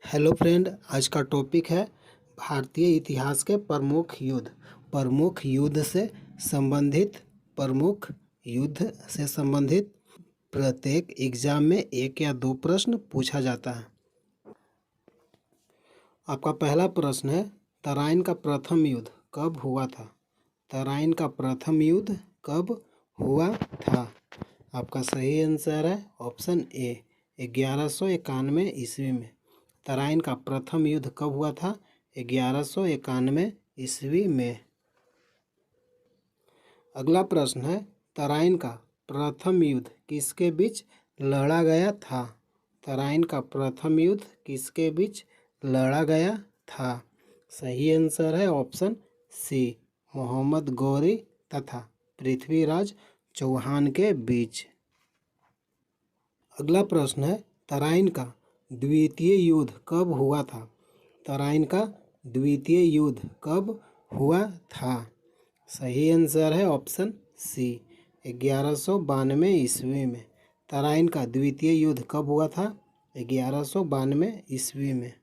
Hello friend, आज का topic है भारतीय इतिहास के प्रमुख युद्ध। प्रमुख युद्ध से संबंधित प्रत्येक एग्जाम में एक या दो प्रश्न पूछा जाता है। आपका पहला प्रश्न है, तराइन का प्रथम युद्ध कब हुआ था? तराइन का प्रथम युद्ध कब हुआ था? आपका सही आंसर है ऑप्शन ए, 1191 ईस्वी में। तराइन का प्रथम युद्ध कब हुआ था? 1191 ईस्वी में। अगला प्रश्न है, तराइन का प्रथम युद्ध किसके बीच लड़ा गया था? तराइन का प्रथम युद्ध किसके बीच लड़ा गया था? सही आंसर है ऑप्शन सी, मोहम्मद गौरी तथा पृथ्वीराज चौहान के बीच। अगला प्रश्न है, तराइन का द्वितीय युद्ध कब हुआ था? तराइन का द्वितीय युद्ध कब हुआ था? सही आंसर है ऑप्शन सी, 1192 ईस्वी में। तराइन का द्वितीय युद्ध कब हुआ था? 1192 ईस्वी में।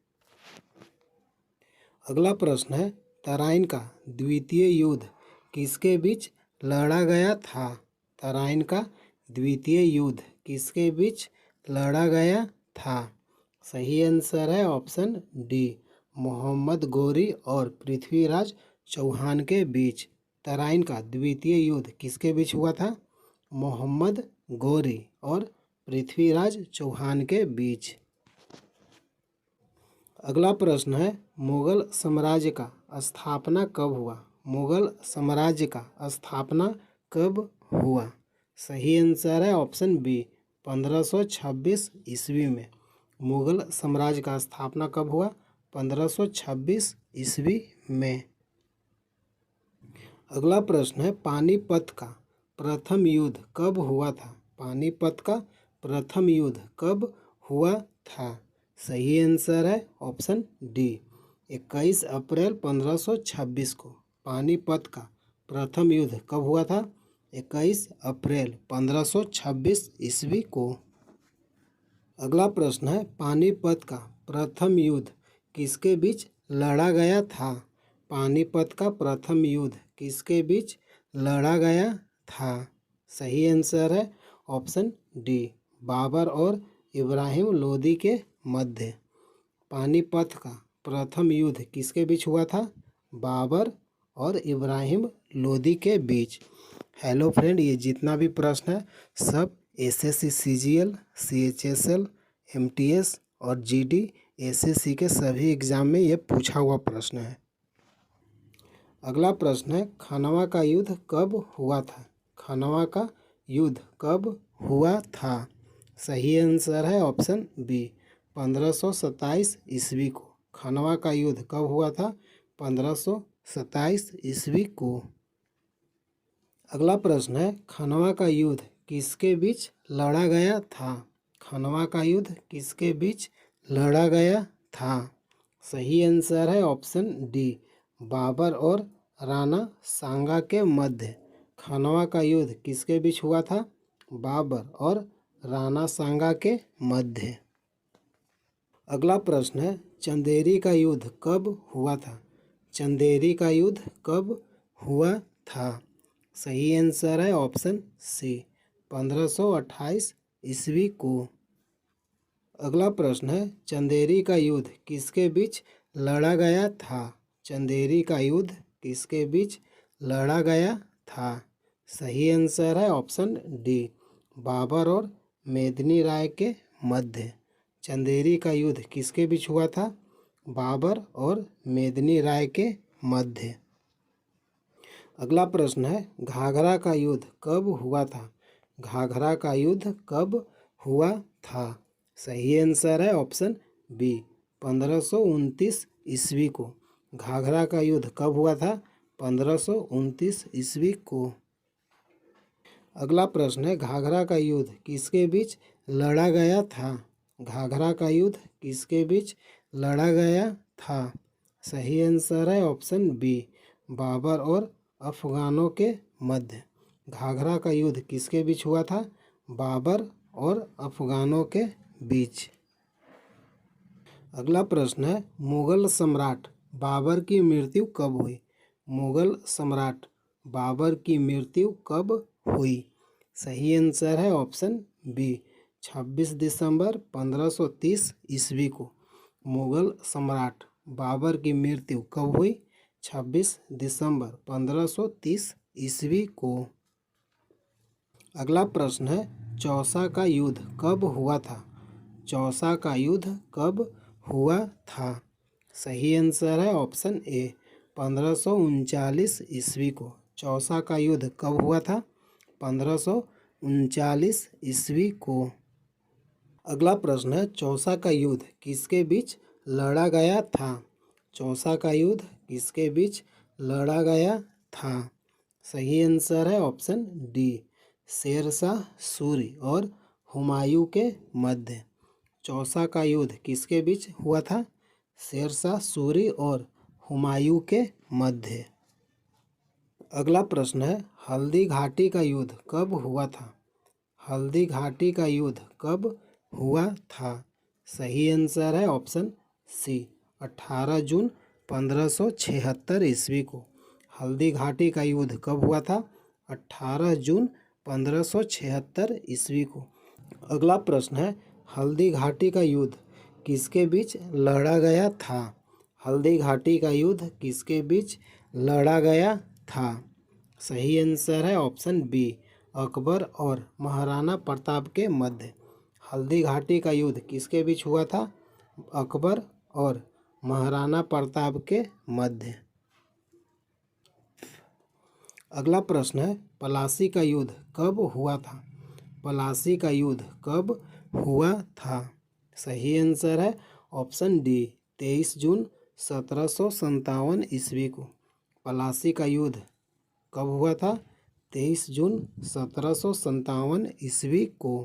अगला प्रश्न है, तराइन का द्वितीय युद्ध किसके बीच लड़ा गया था? तराइन का द्वितीय युद्ध किसके बीच लड़ा गया था? सही आंसर है ऑप्शन डी, मोहम्मद गौरी और पृथ्वीराज चौहान के बीच। तराइन का द्वितीय युद्ध किसके बीच हुआ था? मोहम्मद गौरी और पृथ्वीराज चौहान के बीच। अगला प्रश्न है, मुगल साम्राज्य का स्थापना कब हुआ? मुगल साम्राज्य का स्थापना कब हुआ? सही आंसर है ऑप्शन बी, 1526 ईस्वी में। मुगल साम्राज्य का स्थापना कब हुआ? 1526 ईस्वी में। अगला प्रश्न है, पानीपत का प्रथम युद्ध कब हुआ था? पानीपत का प्रथम युद्ध कब हुआ था? सही आंसर है ऑप्शन डी, 21 अप्रैल 1526 को। पानीपत का प्रथम युद्ध कब हुआ था? 21 अप्रैल 1526 ईस्वी को। अगला प्रश्न है, पानीपत का प्रथम युद्ध किसके बीच लड़ा गया था? पानीपत का प्रथम युद्ध किसके बीच लड़ा गया था? सही आंसर है ऑप्शन डी, बाबर और इब्राहिम लोदी के मध्य। पानीपत का प्रथम युद्ध किसके बीच हुआ था? बाबर और इब्राहिम लोदी के बीच। हेलो फ्रेंड, ये जितना भी प्रश्न है सब एसएससी सीजीएल, सीएचएसएल, एमटीएस और जीडी एसएससी के सभी एग्जाम में ये पूछा हुआ प्रश्न है। अगला प्रश्न है, खनवा का युद्ध कब हुआ था? खनवा का युद्ध कब हुआ था? सही आंसर है ऑप्शन बी, 1527 ईस्वी को। खनवा का युद्ध कब हुआ था? 1527 ईस्वी को। अगला प्रश्न है, खनवा का युद्ध किसके बीच लड़ा गया था? खनवा का युद्ध किसके बीच लड़ा गया था? सही आंसर है ऑप्शन डी, बाबर और राणा सांगा के मध्य। खनवा का युद्ध किसके बीच हुआ था? बाबर और राणा सांगा के मध्य। अगला प्रश्न है, चंदेरी का युद्ध कब हुआ था? चंदेरी का युद्ध कब हुआ था? सही आंसर है ऑप्शन सी, 1528 ईस्वी को। अगला प्रश्न है, चंदेरी का युद्ध किसके बीच लड़ा गया था? चंदेरी का युद्ध किसके बीच लड़ा गया था? सही आंसर है ऑप्शन डी, बाबर और मेदिनी राय के मध्य। चंदेरी का युद्ध किसके बीच हुआ था? बाबर और मेदिनी राय के मध्य। अगला प्रश्न है, घाघरा का युद्ध कब हुआ था? घाघरा का युद्ध कब हुआ था? सही आंसर है ऑप्शन बी, 1529 ईस्वी को। घाघरा का युद्ध कब हुआ था? 1529 ईस्वी को। अगला प्रश्न है, घाघरा का युद्ध किसके बीच लड़ा गया था? घाघरा का युद्ध किसके बीच लड़ा गया था? सही आंसर है ऑप्शन बी, बाबर और अफगानों के मध्य। घाघरा का युद्ध किसके बीच हुआ था? बाबर और अफगानों के बीच। अगला प्रश्न है मुगल सम्राट बाबर की मृत्यु कब हुई। मुगल सम्राट बाबर की मृत्यु कब हुई। सही आंसर है ऑप्शन बी 26 दिसंबर 1530 ईस्वी को मुगल सम्राट बाबर की मृत्यु कब हुई। 26 दिसंबर 1530 ईस्वी को। अगला प्रश्न है चौसा का युद्ध कब हुआ था। चौसा का युद्ध कब हुआ था। सही आंसर है ऑप्शन ए 1539 ईस्वी को। चौसा का युद्ध कब हुआ था। 1539 ईस्वी को। अगला प्रश्न है चौसा का युद्ध किसके बीच लड़ा गया था। चौसा का युद्ध किसके बीच लड़ा गया था। सही आंसर है ऑप्शन डी शेरशाह सूरी और हुमायूं के मध्य। चौसा का युद्ध किसके बीच हुआ था। शेरशाह सूरी और हुमायूं के मध्य। अगला प्रश्न है हल्दी घाटी का युद्ध कब हुआ था। हल्दी घाटी का युद्ध कब हुआ था। सही आंसर है ऑप्शन सी 18 जून 1576 ईस्वी को। हल्दी घाटी का युद्ध कब हुआ था। 18 जून 1576 ईस्वी को। अगला प्रश्न है हल्दी घाटी का युद्ध किसके बीच लड़ा गया था। हल्दी घाटी का युद्ध किसके बीच लड़ा गया था। सही आंसर है ऑप्शन बी अकबर और महाराणा प्रताप के मध्य। हल्दी घाटी का युद्ध किसके बीच हुआ था। अकबर और महाराणा प्रताप के मध्य। अगला प्रश्न है पलासी का युद्ध कब हुआ था। पलासी का युद्ध कब हुआ था। सही आंसर है ऑप्शन डी 23 जून 1757 ईस्वी को। पलासी का युद्ध कब हुआ था। 23 जून 1757 ईस्वी को।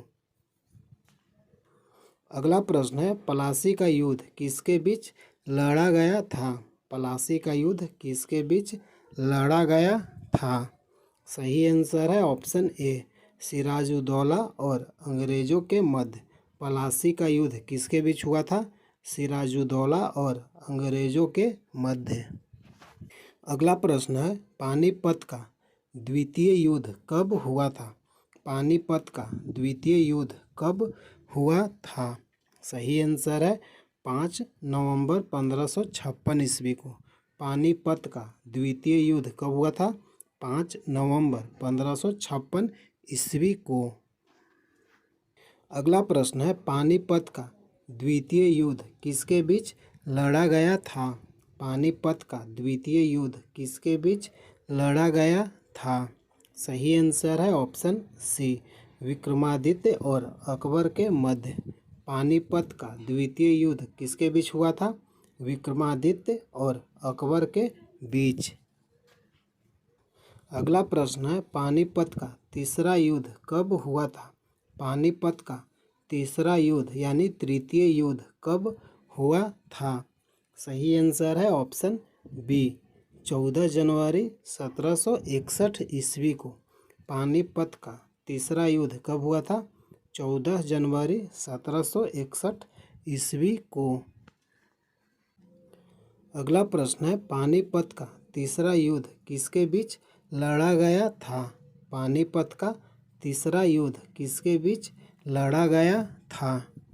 अगला प्रश्न है पलासी का युद्ध किसके बीच लड़ा गया था। पलासी का युद्ध किसके बीच लड़ा गया था। सही आंसर है ऑप्शन ए सिराजुद्दौला और अंग्रेजों के मध्य। पलासी का युद्ध किसके बीच हुआ था। सिराजुद्दौला और अंग्रेजों के मध्य। अगला प्रश्न है पानीपत का द्वितीय युद्ध कब हुआ था। पानीपत का द्वितीय युद्ध कब हुआ था। सही आंसर है 5 नवंबर 1556 ईस्वी को। पानीपत का द्वितीय युद्ध कब हुआ था। 5 नवंबर 1556 ईस्वी को। अगला प्रश्न है पानीपत का द्वितीय युद्ध किसके बीच लड़ा गया था। पानीपत का द्वितीय युद्ध किसके बीच लड़ा गया था। सही आंसर है ऑप्शन सी विक्रमादित्य और अकबर के मध्य। पानीपत का द्वितीय युद्ध किसके बीच हुआ था। विक्रमादित्य और अकबर के बीच। अगला प्रश्न है पानीपत का तीसरा युद्ध कब हुआ था। पानीपत का तीसरा युद्ध यानी तृतीय युद्ध कब हुआ था। सही आंसर है ऑप्शन बी 14 जनवरी 1761 ईस्वी को। पानीपत का तीसरा युद्ध कब हुआ था। 14 जनवरी 1761 ईस्वी को। अगला प्रश्न है पानीपत का तीसरा युद्ध किसके बीच लड़ा गया था। पानीपत का तीसरा युद्ध किसके बीच लड़ा गया था।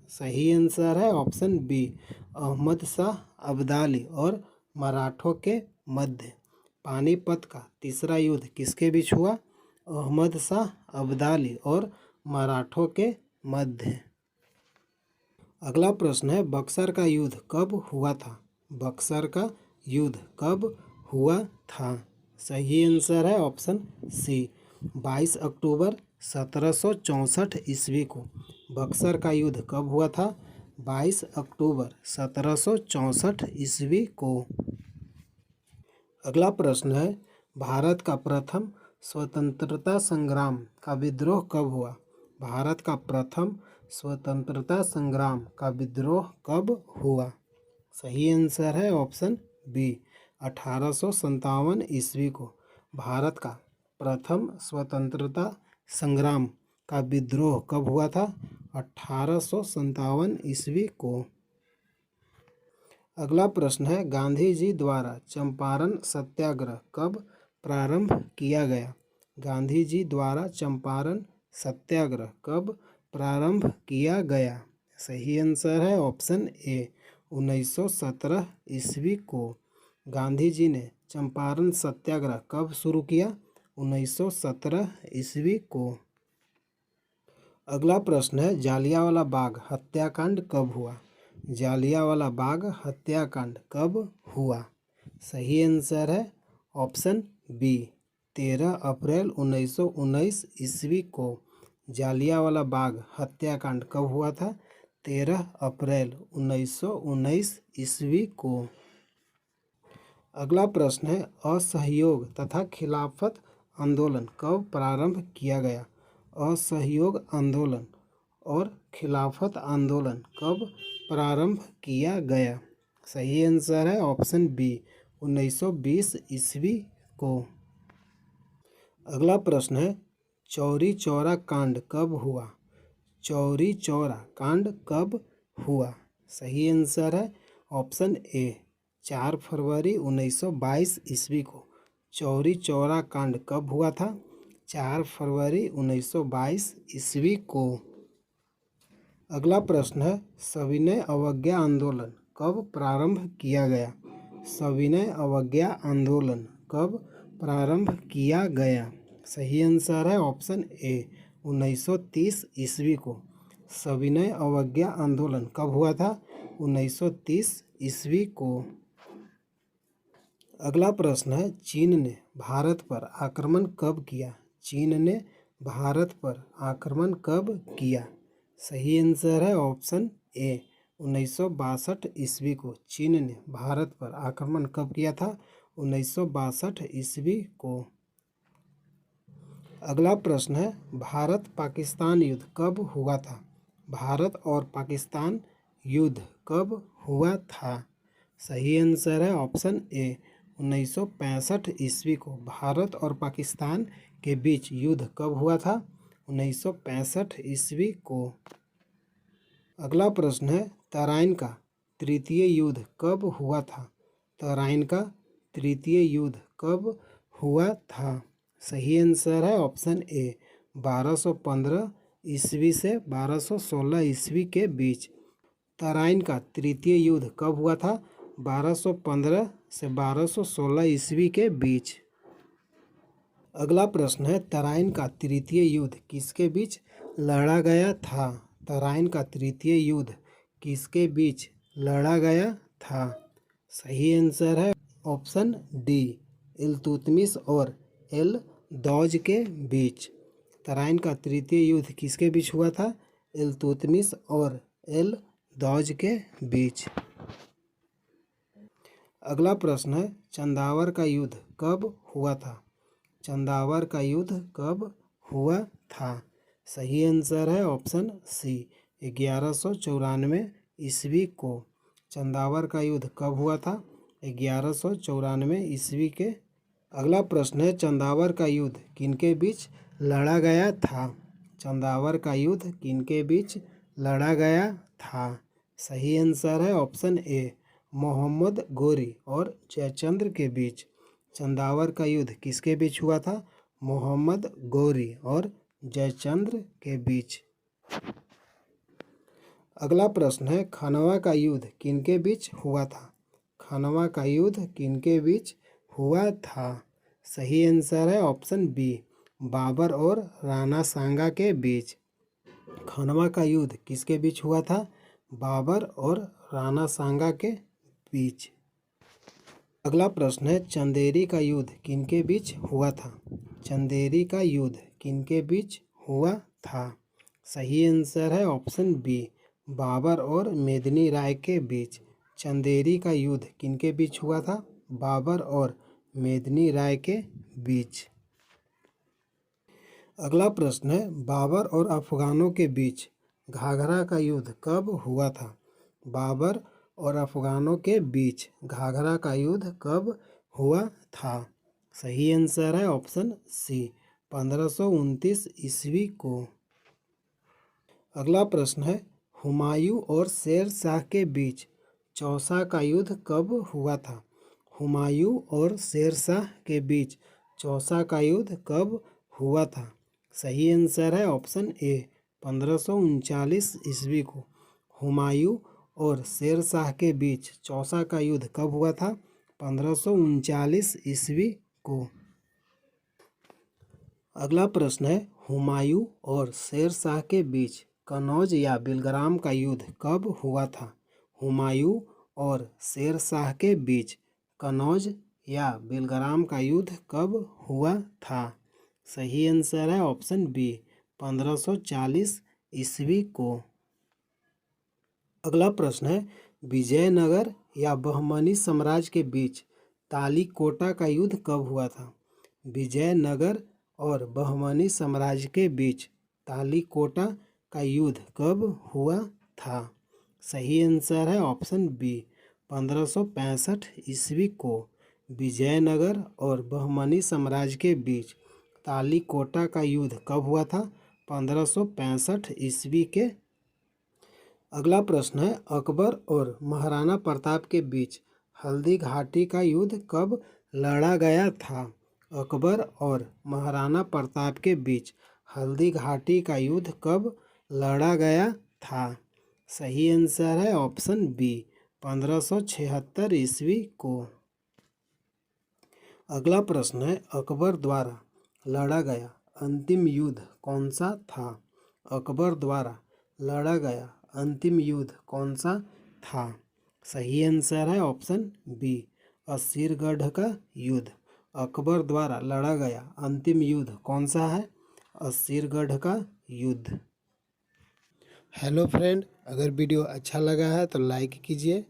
सही आंसर है ऑप्शन बी अहमद शाह अब्दाली और मराठों के मध्य। पानीपत का तीसरा युद्ध किसके बीच हुआ। अहमद शाह अब्दाली और मराठों के मध्य। अगला प्रश्न है बक्सर का युद्ध कब हुआ था। बक्सर का युद्ध कब हुआ था। सही आंसर है ऑप्शन सी 22 अक्टूबर 1764 ईस्वी को। बक्सर का युद्ध कब हुआ था। 22 अक्टूबर 1764 ईस्वी को। अगला प्रश्न है भारत का प्रथम स्वतंत्रता संग्राम का विद्रोह कब हुआ। भारत का प्रथम स्वतंत्रता संग्राम का विद्रोह कब हुआ। सही आंसर है ऑप्शन बी 1857 ईस्वी को। भारत का प्रथम स्वतंत्रता संग्राम का विद्रोह कब हुआ था। 1857 ईस्वी को। अगला प्रश्न है गांधी जी द्वारा चंपारण सत्याग्रह कब प्रारंभ किया गया। गांधी जी द्वारा चंपारण सत्याग्रह कब प्रारंभ किया गया। सही आंसर है ऑप्शन ए 1917 ईस्वी को। गांधी जी ने चंपारण सत्याग्रह कब शुरू किया। 1917 ईस्वी को। अगला प्रश्न है जालियांवाला बाग हत्याकांड कब हुआ। जालियांवाला बाग हत्याकांड कब हुआ। सही आंसर है ऑप्शन बी 13 अप्रैल 1919 ईस्वी को। जालियांवाला बाग हत्याकांड कब हुआ था। 13 अप्रैल 1919 ईस्वी को। अगला प्रश्न है असहयोग तथा खिलाफत आंदोलन कब प्रारंभ किया गया। असहयोग आंदोलन और खिलाफत आंदोलन कब प्रारंभ किया गया। सही आंसर है ऑप्शन बी 1920 ईस्वी को। अगला प्रश्न है चौरी चौरा कांड कब हुआ। चौरी चौरा कांड कब हुआ। सही आंसर है ऑप्शन ए 4 फरवरी 1922 ईस्वी को। चौरी चौरा कांड कब हुआ था। 4 फरवरी 1922 ईस्वी को। अगला प्रश्न है सविनय अवज्ञा आंदोलन कब प्रारंभ किया गया। सविनय अवज्ञा आंदोलन कब प्रारंभ किया गया। सही आंसर है ऑप्शन ए 1930 ईस्वी को। सविनय अवज्ञा आंदोलन कब हुआ था। 1930 ईस्वी को। अगला प्रश्न है चीन ने भारत पर आक्रमण कब किया। चीन ने भारत पर आक्रमण कब किया। सही आंसर है ऑप्शन ए 1962 ईस्वी को। चीन ने भारत पर आक्रमण कब किया था। 1962 ईस्वी को। अगला प्रश्न है भारत पाकिस्तान युद्ध कब हुआ था। भारत और पाकिस्तान युद्ध कब हुआ था। सही आंसर है ऑप्शन ए 1965 ईस्वी को। भारत और पाकिस्तान के बीच युद्ध कब हुआ था। 1965 ईस्वी को। अगला प्रश्न है तराइन का तृतीय युद्ध कब हुआ था। तराइन का तृतीय युद्ध कब हुआ था। सही आंसर है ऑप्शन ए 1215 ईस्वी से 1216 ईस्वी के बीच। तराइन का तृतीय युद्ध कब हुआ था। 1215 से 1216 ईस्वी के बीच। अगला प्रश्न है तराइन का तृतीय युद्ध किसके बीच लड़ा गया था। तराइन का तृतीय युद्ध किसके बीच लड़ा गया था। सही आंसर है ऑप्शन डी इल्तुतमिश और एल-दौज के बीच। तराइन का तृतीय युद्ध किसके बीच हुआ था। इल्तुतमिश और एल-दौज के बीच। अगला प्रश्न है चंदावर का युद्ध कब हुआ था। चंदावर का युद्ध कब हुआ था। सही आंसर है ऑप्शन सी 1194 ईस्वी को। चंदावर का युद्ध कब हुआ था। 1194 ईस्वी के। अगला प्रश्न है चंदावर का युद्ध किनके बीच लड़ा गया था। चंदावर का युद्ध किनके बीच लड़ा गया था। सही आंसर है ऑप्शन ए मोहम्मद गोरी और जयचंद्र के बीच। चंदावर का युद्ध किसके बीच हुआ था। मोहम्मद गोरी और जयचंद्र के बीच। अगला प्रश्न है खनवा का युद्ध किनके बीच हुआ था। खनवा का युद्ध किनके बीच हुआ था। सही आंसर है ऑप्शन बी बाबर और राणा सांगा के बीच। खनवा का युद्ध किसके बीच हुआ था। बाबर और राणा सांगा के बीच। अगला प्रश्न है चंदेरी का युद्ध किनके बीच हुआ था। चंदेरी का युद्ध किनके बीच हुआ था। सही आंसर है ऑप्शन बी बाबर और मेदिनी राय के बीच। चंदेरी का युद्ध किनके बीच हुआ था। बाबर और मेदिनी राय के बीच। अगला प्रश्न है बाबर और अफगानों के बीच घाघरा का युद्ध कब हुआ था। बाबर और अफगानों के बीच घाघरा का युद्ध कब हुआ था। सही आंसर है ऑप्शन सी 1529 ईस्वी को। अगला प्रश्न है हुमायूं और शेर शाह के बीच चौसा का युद्ध कब हुआ था? हुमायूं और शेरशाह के बीच चौसा का युद्ध कब हुआ था? सही आंसर है ऑप्शन ए 1539 ईस्वी को। हुमायूं और शेरशाह के बीच चौसा का युद्ध कब हुआ था? 1539 ईस्वी को। अगला प्रश्न है हुमायूं और शेरशाह के बीच कनौज या बिलग्राम का युद्ध कब हुआ था? हुमायूं और शेरशाह के बीच कनौज या बिलग्राम का युद्ध कब हुआ था? सही आंसर है ऑप्शन बी 1540 ईस्वी को। अगला प्रश्न है विजयनगर या बहमनी साम्राज्य के बीच तालीकोटा का युद्ध कब हुआ था? विजयनगर और बहमनी साम्राज्य के बीच तालीकोटा का युद्ध कब हुआ था? सही आंसर है ऑप्शन बी 1565 ईस्वी को। विजयनगर और बहमनी साम्राज्य के बीच तालीकोटा का युद्ध कब हुआ था? 1565 ईस्वी के। अगला प्रश्न है अकबर और महाराणा प्रताप के बीच हल्दी घाटी का युद्ध कब लड़ा गया था? अकबर और महाराणा प्रताप के बीच हल्दी घाटी का युद्ध कब लड़ा गया था? सही आंसर है ऑप्शन बी 1576 ईस्वी को। अगला प्रश्न है अकबर द्वारा लड़ा गया अंतिम युद्ध कौन सा था? अकबर द्वारा लड़ा गया अंतिम युद्ध कौन सा था? सही आंसर है ऑप्शन बी असीरगढ़ का युद्ध। अकबर द्वारा लड़ा गया अंतिम युद्ध कौन सा है? असीरगढ़ का युद्ध। हेलो फ्रेंड, अगर वीडियो अच्छा लगा है तो लाइक कीजिए।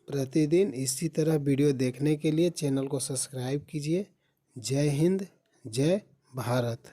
प्रतिदिन इसी तरह वीडियो देखने के लिए चैनल को सब्सक्राइब कीजिए। जय हिंद, जय भारत।